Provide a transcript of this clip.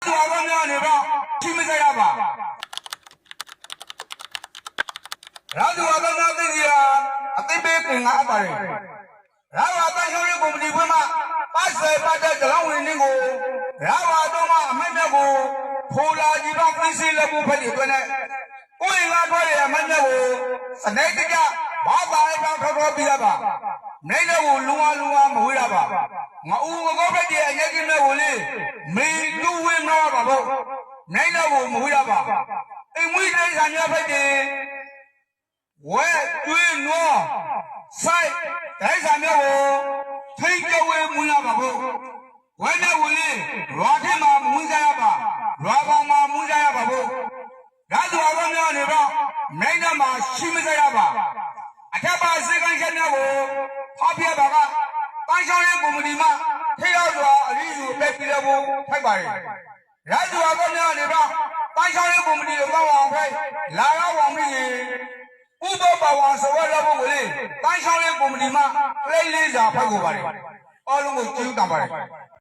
သွားကောင်းများနေတော့ထိမကြရပါရာဇဝါကောင်းများသိစီရာအသိပေးပင်ငါအပ်ပါတယ်ရာဝါတိုင်းရှောင်းရေးကုမ္ပဏီဘက်မှပတ်ဆွဲပတ်တဲ့ကြလောင်းဝင်နှင်းကိုရာဝါတော့မှအမတ်မြတ်ကိုဖိုလာကြီးတော့သိစီလက်ဖို့ဖက်တွေတွင်နဲ့ကိုယ်ငါထွက်ရအမတ်မြတ်ကိုစနေတကြဘာသာရေးပေါင်းထောက်ထောက်ပြရပါနိုင်တော့ကိုလုံအောင်မဝေးရပါငါဦးငကောဖက်တွေအရေးကြီးမဲ့ကိုလေမေလူဝင်းတော့ပါဖို့နိုင်တော့ကိုမဝေးရပါအိမ်မွေးတဲ့ဆံရဖက်တွေဝဲတွင်းနောဆိုင်ဒိုင်ဆံမျိုးကိုထိတ်ကြဝဲမွေးရပါဖို့ဝဲတဲ့ကိုလေရွာထဲမှာမွေးကြရပါရွာပေါ်မှာမွေးကြရပါဖို့ဒါဆိုအကောင်းများနေတော့နိုင်တော့မှာရှိမကြရပါအထက်ပါစေကန်းချက်များကိုဖောက်ပြပါကပန်းချောင်းရဲ့ကုမ္ပဏီမှထိရောက်စွာအရေးယူပေးပြီးတော့ထိုက်ပါတယ်။ရာဇဝါကောင်းများနေတော့ပန်းချောင်းရဲ့ကုမ္ပဏီကိုပေါအောင်ဖိုက်လာရောက်အောင်ပြီးဥပပဝါဆိုရတဲ့ဘုံကိုပန်းချောင်းရဲ့ကုမ္ပဏီမှပြိလေးစာဖတ်ကိုပါတယ်။အားလုံးကိုကျေးဇူးတင်ပါတယ်။